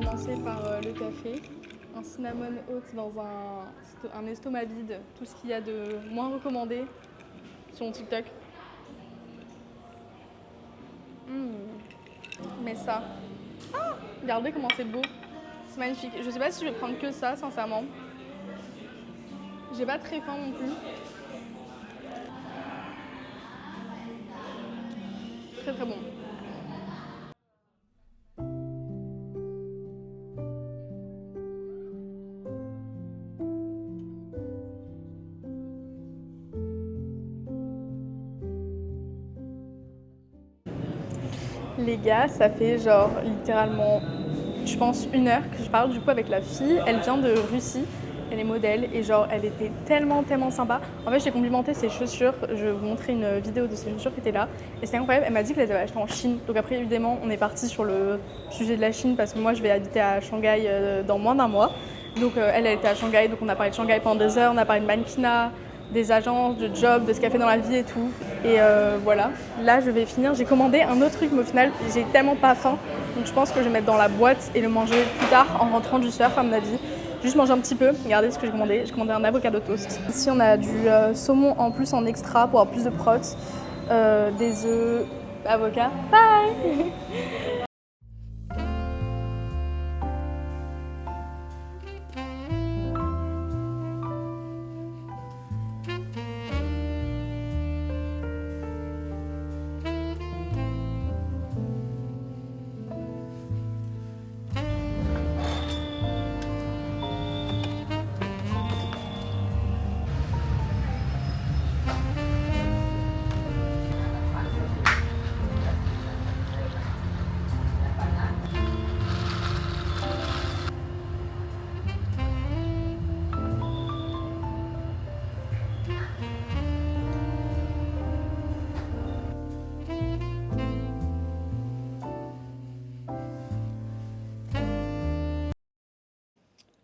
commencer par le café. Un cinnamon oat dans un estomac vide. Tout ce qu'il y a de moins recommandé sur mon TikTok. Mais ça. Ah, regardez comment c'est beau. C'est magnifique. Je sais pas si je vais prendre que ça, sincèrement. J'ai pas très faim non plus. Très très bon. Les gars, ça fait genre littéralement, je pense, 1 heure que je parle du coup avec la fille. Elle vient de Russie, elle est modèle et genre elle était tellement sympa. En fait, j'ai complimenté ses chaussures, je vais vous montrer une vidéo de ses chaussures qui étaient là. Et c'était incroyable, elle m'a dit qu'elle les avait achetées en Chine. Donc après, évidemment, on est parti sur le sujet de la Chine parce que moi, je vais habiter à Shanghai dans moins d'1 mois. Donc elle était à Shanghai, donc on a parlé de Shanghai pendant 2 heures, on a parlé de mannequinat, des agences, de job, de ce qu'elle fait dans la vie et tout. Et voilà, là je vais finir. J'ai commandé un autre truc, mais au final j'ai tellement pas faim. Donc je pense que je vais mettre dans la boîte et le manger plus tard en rentrant du surf à mon avis. Juste manger un petit peu, regardez ce que j'ai commandé. J'ai commandé un avocado toast. Ici on a du saumon en plus en extra pour avoir plus de prot. Des œufs, avocat. Bye.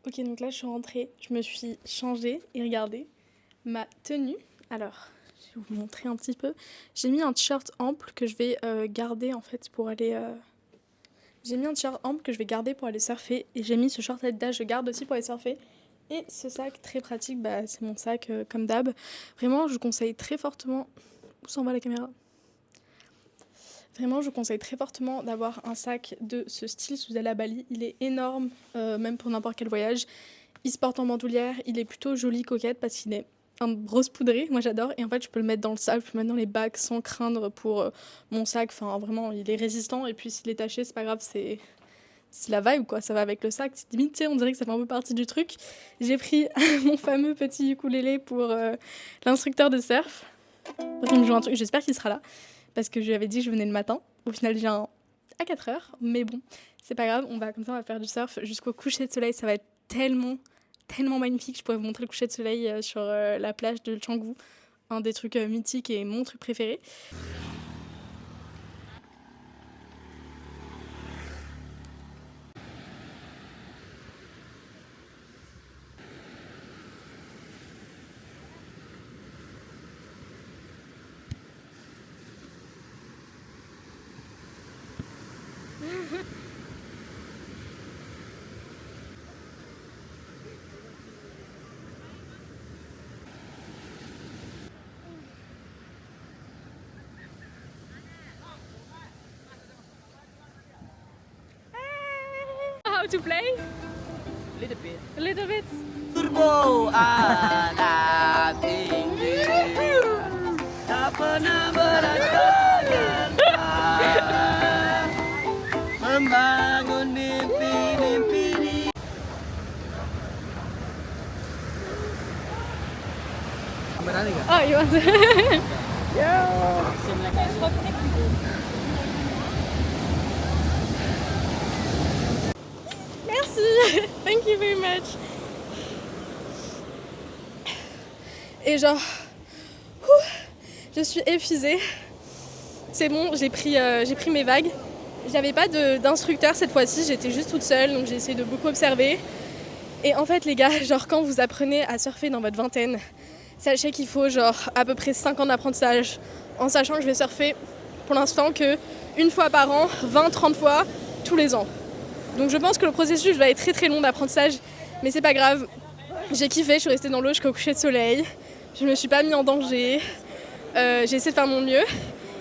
Ok, donc là je suis rentrée, je me suis changée et regardez ma tenue. Alors, je vais vous montrer un petit peu. J'ai mis un t-shirt ample que je vais garder en fait pour aller... J'ai mis un t-shirt ample que je vais garder pour aller surfer et j'ai mis ce short Adidas, je garde aussi pour aller surfer. Et ce sac très pratique, bah, c'est mon sac comme d'hab. Vraiment, je conseille très fortement... Où s'en va la caméra ? Vraiment, je conseille très fortement d'avoir un sac de ce style si vous allez à Bali. Il est énorme, même pour n'importe quel voyage. Il se porte en bandoulière, il est plutôt joli, coquette, parce qu'il est un rose poudré, moi j'adore. Et en fait, je peux le mettre dans le sac, je peux le mettre dans les bacs sans craindre pour mon sac. Enfin, vraiment, il est résistant. Et puis, s'il est taché, c'est pas grave, c'est la vibe, quoi. Ça va avec le sac. Limite, tu sais, on dirait que ça fait un peu partie du truc. J'ai pris mon fameux petit ukulélé pour l'instructeur de surf. Il me joue un truc, j'espère qu'il sera là. Parce que je lui avais dit que je venais le matin. Au final, je viens à 4h. Mais bon, c'est pas grave. On va faire du surf jusqu'au coucher de soleil. Ça va être tellement magnifique. Je pourrais vous montrer le coucher de soleil sur la plage de Canggu. Un des trucs mythiques et mon truc préféré. How to play? A little bit. Turbo anak tinggi tak pernah berasa membangun mimpi-mimpi. Oh, you want to? Merci. Thank you very much. Et genre, je suis épuisée. C'est bon, j'ai pris mes vagues. J'avais pas d'instructeur cette fois-ci, j'étais juste toute seule, donc j'ai essayé de beaucoup observer. Et en fait les gars, genre quand vous apprenez à surfer dans votre vingtaine, sachez qu'il faut genre à peu près 5 ans d'apprentissage, en sachant que je vais surfer pour l'instant que 1 fois par an, 20-30 fois tous les ans. Donc je pense que le processus va être très très long d'apprentissage, mais c'est pas grave. J'ai kiffé, je suis restée dans l'eau jusqu'au coucher de soleil, je me suis pas mis en danger, j'ai essayé de faire mon mieux.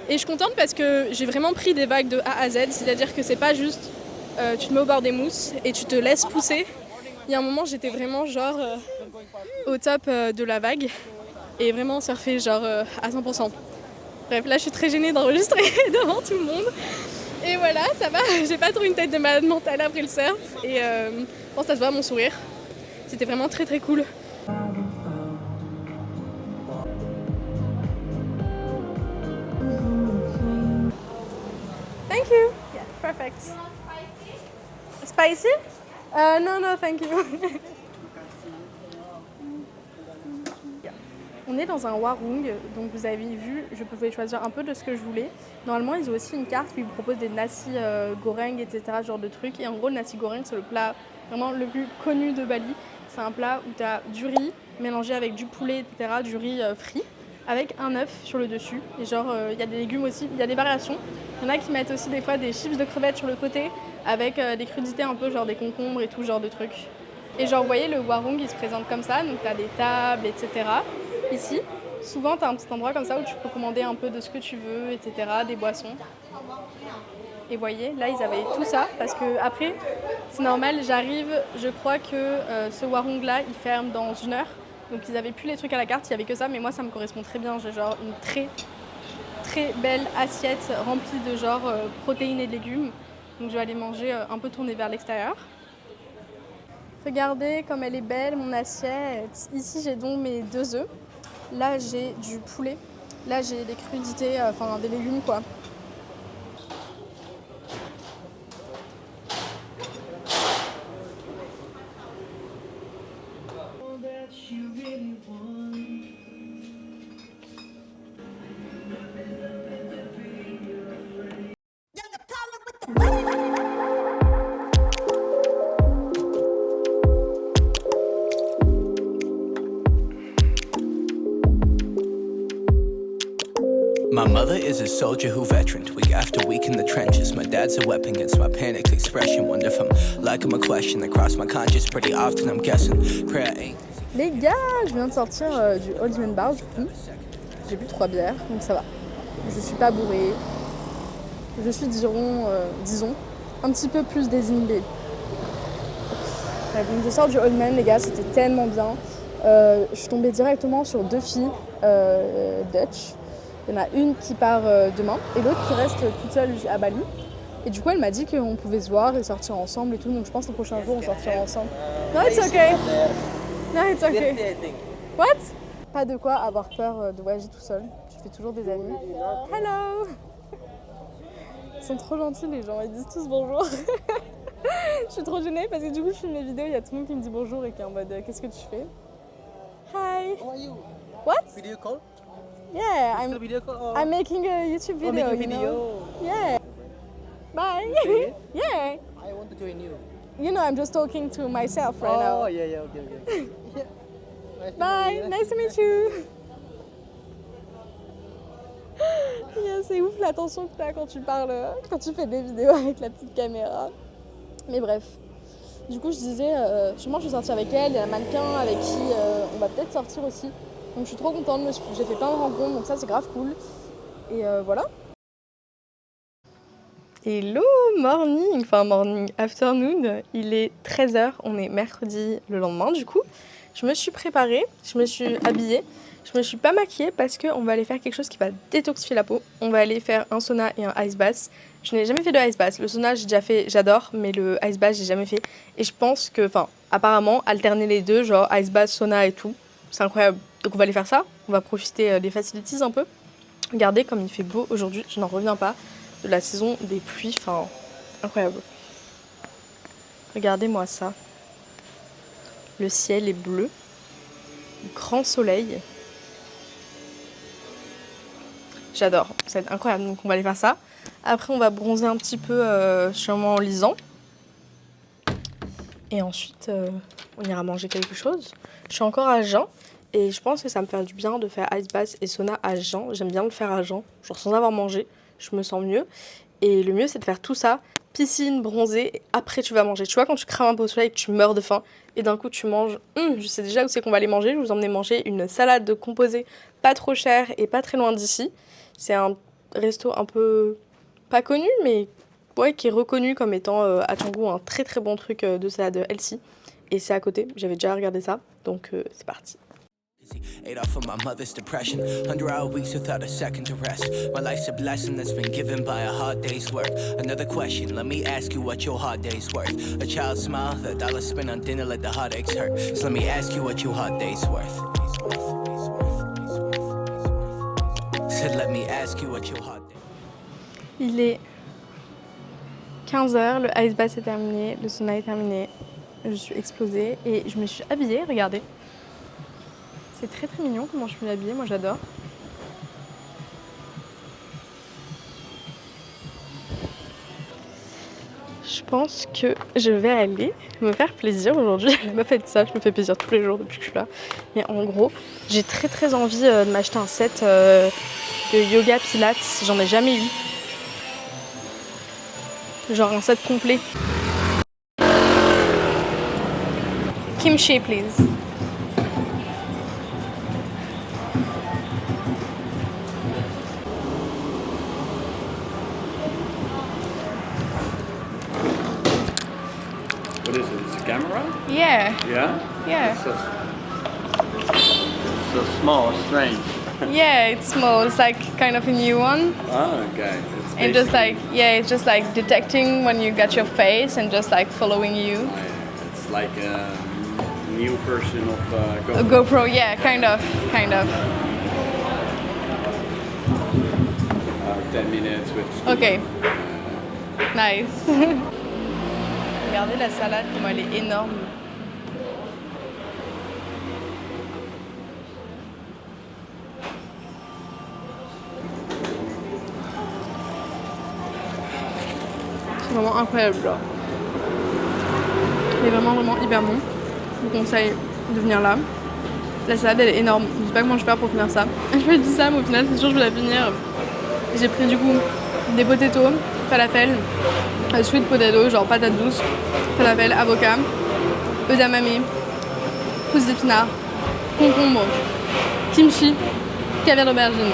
Et je suis contente parce que j'ai vraiment pris des vagues de A à Z, c'est-à-dire que c'est pas juste tu te mets au bord des mousses et tu te laisses pousser. Il y a un moment j'étais vraiment genre au top de la vague et vraiment surfer genre à 100%. Bref, là je suis très gênée d'enregistrer devant tout le monde. Et voilà, ça va, j'ai pas trop une tête de malade mentale après le surf. Et bon, ça se voit à mon sourire. C'était vraiment très très cool. Thank you. Yeah, perfect. Spicy? No, no, thank you. On est dans un warung, donc vous avez vu, je pouvais choisir un peu de ce que je voulais. Normalement, ils ont aussi une carte où ils proposent des nasi goreng, etc., ce genre de trucs. Et en gros, le nasi goreng, c'est le plat vraiment le plus connu de Bali. C'est un plat où tu as du riz mélangé avec du poulet, etc., du riz frit, avec un œuf sur le dessus. Et genre, il y a des légumes aussi, il y a des variations. Il y en a qui mettent aussi des fois des chips de crevettes sur le côté, avec des crudités un peu, genre des concombres et tout, genre de trucs. Et genre, vous voyez, le warung, il se présente comme ça, donc tu as des tables, etc. Ici, souvent, tu as un petit endroit comme ça où tu peux commander un peu de ce que tu veux, etc., des boissons. Et vous voyez, là, ils avaient tout ça, parce que après, c'est normal, j'arrive, je crois que ce warung-là, il ferme dans 1 heure. Donc, ils avaient plus les trucs à la carte, il n'y avait que ça, mais moi, ça me correspond très bien. J'ai genre une très, très belle assiette remplie de genre protéines et de légumes. Donc, je vais aller manger un peu tournée vers l'extérieur. Regardez comme elle est belle, mon assiette. Ici, j'ai donc mes 2 œufs. Là, j'ai du poulet. Là, j'ai des crudités, enfin des légumes, quoi. My mother is a soldier who veteraned week after week in the trenches. My dad's a weapon against my panicked expression. Wonder if I'm like him a question that cross my conscience pretty often. I'm guessing prayer ain't. Les gars, je viens de sortir du Old Man Bar du coup. J'ai bu 3 bières, donc ça va. Je suis pas bourrée. Je suis, disons, un petit peu plus désinhibée. Donc je sors du Old Man, les gars, c'était tellement bien. Je suis tombée directement sur 2 filles Dutch. Il y en a une qui part demain et l'autre qui reste toute seule à Bali. Et du coup, elle m'a dit qu'on pouvait se voir et sortir ensemble et tout. Donc je pense que le prochain jour, on sortira ensemble. No, it's okay. No, it's okay. What? Pas de quoi avoir peur de voyager tout seul. Je fais toujours des amis. Hello! Ils sont trop gentils les gens, ils disent tous bonjour. Je suis trop gênée parce que du coup, je filme mes vidéos, il y a tout le monde qui me dit bonjour et qui est en mode qu'est-ce que tu fais? Hi! How are you? What? Video call? Yeah, Still video call? Or... I'm making a YouTube video. making you video. know? Yeah. Bye. Okay. Yeah. I want to join you. You know, I'm just talking to myself right now. Oh, yeah, okay. Yeah. Nice to Bye. meet you. Nice to meet you. Yeah, c'est ouf l'attention que t'as quand tu parles, quand tu fais des vidéos avec la petite caméra. Mais bref. Du coup, je disais, sûrement je vais sortir avec elle, il y a un mannequin avec qui on va peut-être sortir aussi. Donc je suis trop contente, j'ai fait plein de rencontres, donc ça c'est grave cool. Et voilà. Hello morning, enfin morning, afternoon, il est 13h, on est mercredi le lendemain du coup. Je me suis préparée, je me suis habillée, je me suis pas maquillée parce qu'on va aller faire quelque chose qui va détoxifier la peau. On va aller faire un sauna et un ice bath. Je n'ai jamais fait de ice bath, le sauna j'ai déjà fait, j'adore, mais le ice bath j'ai jamais fait. Et je pense que, enfin apparemment, alterner les deux, genre ice bath, sauna et tout, c'est incroyable. Donc on va aller faire ça, on va profiter des facilities un peu. Regardez comme il fait beau aujourd'hui, je n'en reviens pas de la saison des pluies, enfin incroyable. Regardez-moi ça. Le ciel est bleu, grand soleil. J'adore, c'est incroyable, donc on va aller faire ça. Après on va bronzer un petit peu sûrement en lisant. Et ensuite on ira manger quelque chose. Je suis encore à jeun. Et je pense que ça me fait du bien de faire ice bath et sauna à jeun. J'aime bien le faire à jeun, genre sans avoir mangé. Je me sens mieux. Et le mieux, c'est de faire tout ça piscine, bronzé, et après tu vas manger. Tu vois, quand tu crames un peu au soleil et que tu meurs de faim, et d'un coup tu manges, je sais déjà où c'est qu'on va aller manger. Je vais vous emmener manger une salade composée pas trop chère et pas très loin d'ici. C'est un resto un peu pas connu, mais ouais, qui est reconnu comme étant à Canggu un très très bon truc de salade healthy. Et c'est à côté, j'avais déjà regardé ça, donc c'est parti. Ate off of my mother's depression. 100-hour weeks without a second to rest. My life's a blessing that's been given by a hard day's work. Another question, let me ask you what your hard day's worth. A child's smile, the dollar spent on dinner let the heartaches hurt. So let me ask you what your hard day's worth. Said let me ask you what your hard day. Il est 15h, le ice bath est terminé, le sauna est terminé. Je suis explosée et je me suis habillée, regardez. C'est très très mignon comment je suis habillée, moi j'adore. Je pense que je vais aller me faire plaisir aujourd'hui. Je me fais ça, je me fais plaisir tous les jours depuis que je suis là. Mais en gros, j'ai très très envie de m'acheter un set de yoga pilates. J'en ai jamais eu. Genre un set complet. Kimchi, please. What is it? It's a camera? Yeah, Yeah? yeah. It's so small, strange. Yeah, it's small. It's like kind of a new one. Oh, okay. It's And just basically- like, yeah, it's just like detecting when you got your face and just like following you. It's like a new version of A GoPro. GoPro, yeah, kind of. 10 minutes with ski. Ok. Nice. Regardez la salade, comment elle est énorme. C'est vraiment incroyable, genre. Il est vraiment hyper bon. Je vous conseille de venir là. La salade elle est énorme. Je sais pas comment je vais faire pour finir ça. Je me dis ça, mais au final c'est sûr que je vais la finir. J'ai pris du coup des potatoes, falafel, sweet potato, genre patate douce, falafel, avocat, edamame, pousses d'épinards, concombre, kimchi, caviar d'aubergine.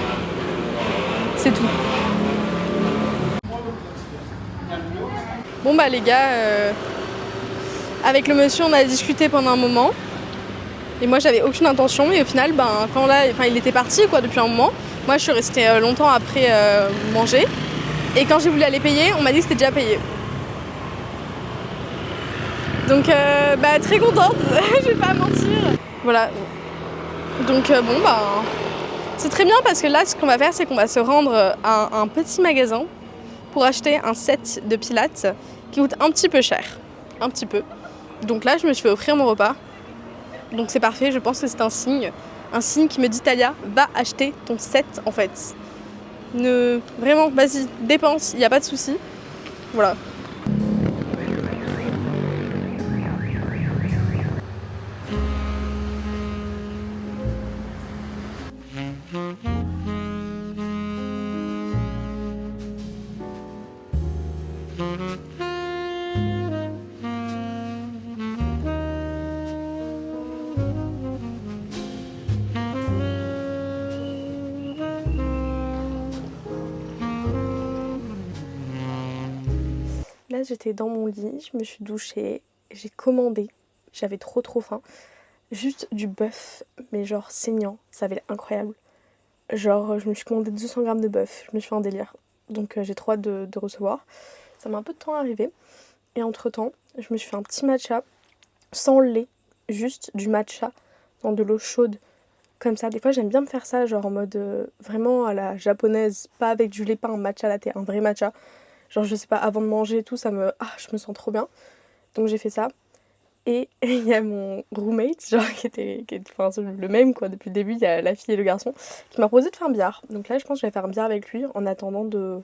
C'est tout. Bon bah les gars, avec le monsieur on a discuté pendant un moment. Et moi j'avais aucune intention et au final quand là, il était parti quoi depuis un moment. Moi je suis restée longtemps après manger. Et quand j'ai voulu aller payer, on m'a dit que c'était déjà payé. Donc très contente, je vais pas mentir. Voilà. Donc c'est très bien parce que là ce qu'on va faire c'est qu'on va se rendre à un petit magasin pour acheter un set de pilates qui coûte un petit peu cher. Un petit peu. Donc là je me suis fait offrir mon repas. Donc c'est parfait, je pense que c'est un signe qui me dit Talia, va acheter ton set en fait. Vraiment, vas-y, dépense, il n'y a pas de souci. Voilà. Là, j'étais dans mon lit, je me suis douchée, j'ai commandé, j'avais trop faim. Juste du bœuf, mais genre saignant, ça avait l'air incroyable. Genre, je me suis commandé 200 grammes de bœuf, je me suis fait un délire. Donc j'ai trop hâte de recevoir. Ça m'a un peu de temps à arriver. Et entre temps, je me suis fait un petit matcha, sans lait, juste du matcha dans de l'eau chaude. Comme ça, des fois j'aime bien me faire ça, genre en mode vraiment à la japonaise, pas avec du lait, pas un matcha latte, un vrai matcha. Genre je sais pas, avant de manger et tout, je me sens trop bien. Donc j'ai fait ça. Et il y a mon roommate, genre qui était le même quoi, depuis le début, il y a la fille et le garçon, qui m'a proposé de faire un billard. Donc là je pense que je vais faire un billard avec lui en attendant de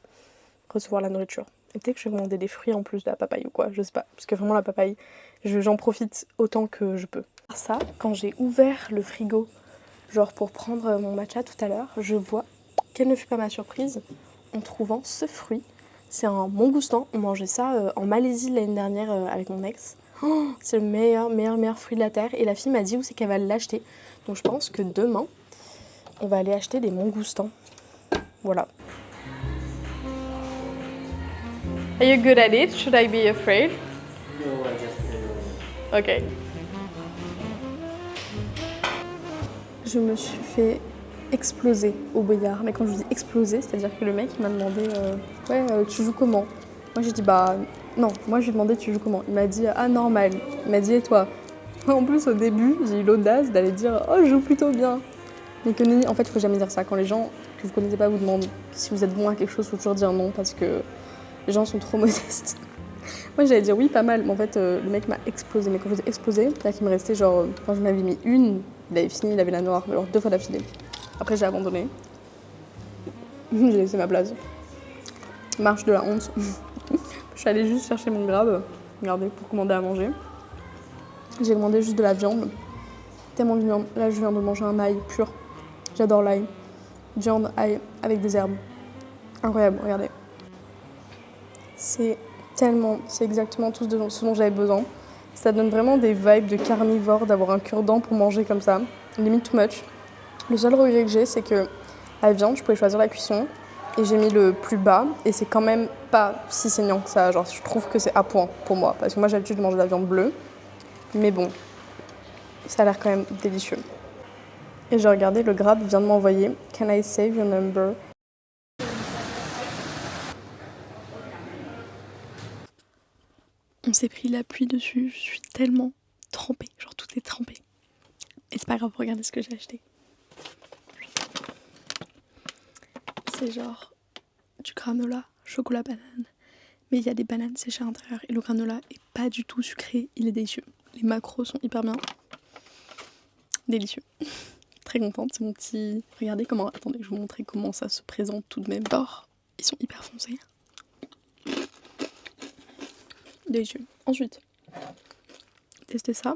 recevoir la nourriture. Et peut-être que je vais commander des fruits en plus de la papaye ou quoi, je sais pas. Parce que vraiment la papaye, j'en profite autant que je peux. Ça, quand j'ai ouvert le frigo, genre pour prendre mon matcha tout à l'heure, je vois, quelle ne fut pas ma surprise, en trouvant ce fruit C'est un mangoustan. On mangeait ça en Malaisie l'année dernière avec mon ex. Oh, c'est le meilleur fruit de la terre. Et la fille m'a dit où c'est qu'elle va l'acheter. Donc je pense que demain, on va aller acheter des mangoustans. Voilà. Are you good at it? Should I be afraid? No, I just Okay. Je me suis fait exploser au billard. Mais quand je dis exploser, c'est-à-dire que le mec il m'a demandé tu joues comment? Moi j'ai dit bah non, moi je lui ai demandé tu joues comment? Il m'a dit ah normal. Il m'a dit et toi? En plus au début j'ai eu l'audace d'aller dire oh je joue plutôt bien. Mais que en fait il faut jamais dire ça. Quand les gens que vous connaissez pas vous demandent si vous êtes bon à quelque chose, il faut toujours dire non parce que les gens sont trop modestes. Moi j'allais dire oui pas mal, mais en fait le mec m'a explosé. Mais quand je dis explosé, c'est-à-dire qu'il me restait genre, quand j'en avais mis une, il avait fini, il avait la noire, alors 2 fois d'affilée. Après j'ai abandonné. J'ai laissé ma place. Marche de la honte. Je suis allée juste chercher mon grab, regardez, pour commander à manger. J'ai commandé juste de la viande. Tellement de viande. Là je viens de manger un ail pur. J'adore l'ail. Viande, ail, avec des herbes. Incroyable, regardez. C'est exactement tout ce dont j'avais besoin. Ça donne vraiment des vibes de carnivore, d'avoir un cure-dent pour manger comme ça. Limite too much. Le seul regret que j'ai, c'est que la viande, je pouvais choisir la cuisson. Et j'ai mis le plus bas. Et c'est quand même pas si saignant que ça. Genre, je trouve que c'est à point pour moi. Parce que moi, j'ai l'habitude de manger de la viande bleue. Mais bon, ça a l'air quand même délicieux. Et j'ai regardé, le Grab vient de m'envoyer « Can I save your number ?» On s'est pris la pluie dessus, je suis tellement trempée, genre tout est trempé. Et c'est pas grave, regardez ce que j'ai acheté. C'est genre du granola, chocolat banane. Mais il y a des bananes séchées à l'intérieur et le granola est pas du tout sucré, il est délicieux. Les macros sont hyper bien. Délicieux. Très contente, c'est mon petit... Regardez comment... Attendez, je vais vous montrer comment ça se présente tout de même. Or, ils sont hyper foncés. Délicieux. Ensuite, tester ça.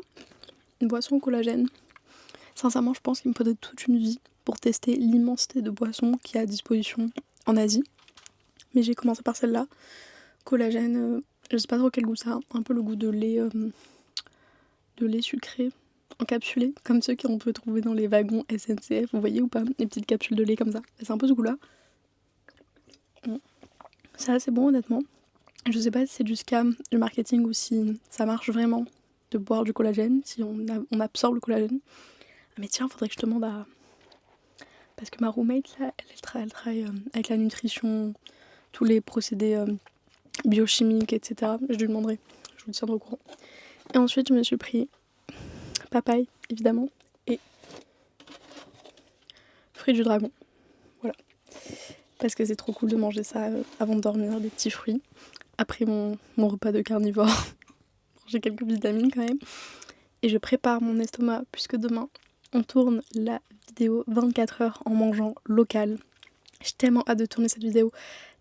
Une boisson au collagène. Sincèrement, je pense qu'il me faudrait toute une vie pour tester l'immensité de boissons qu'il y a à disposition en Asie. Mais j'ai commencé par celle-là. Collagène, je sais pas trop quel goût ça a. Un peu le goût de lait sucré, encapsulé, comme ceux qu'on peut trouver dans les wagons SNCF, vous voyez ou pas? Les petites capsules de lait comme ça. C'est un peu ce goût-là. C'est assez bon honnêtement. Je sais pas si c'est du scam, du marketing ou si ça marche vraiment de boire du collagène, si on absorbe le collagène. Mais tiens, faudrait que je demande à... Parce que ma roommate là, elle travaille avec la nutrition, tous les procédés biochimiques, etc. Je lui demanderai, je vous tiendrai au courant. Et ensuite je me suis pris papaye, évidemment, et fruits du dragon. Voilà. Parce que c'est trop cool de manger ça avant de dormir, des petits fruits. Après mon repas de carnivore, j'ai quelques vitamines quand même. Et je prépare mon estomac puisque demain, on tourne la vidéo 24 heures en mangeant local. J'ai tellement hâte de tourner cette vidéo,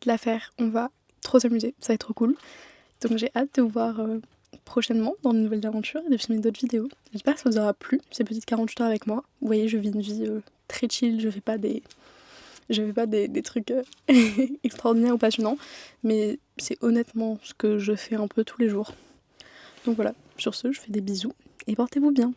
de la faire. On va trop s'amuser, ça va être trop cool. Donc j'ai hâte de vous voir prochainement dans de nouvelles aventures et de filmer d'autres vidéos. J'espère que ça vous aura plu, ces petites 48 heures avec moi. Vous voyez, je vis une vie très chill, je fais pas des trucs extraordinaires ou passionnants, mais c'est honnêtement ce que je fais un peu tous les jours. Donc voilà, sur ce, je fais des bisous et portez-vous bien.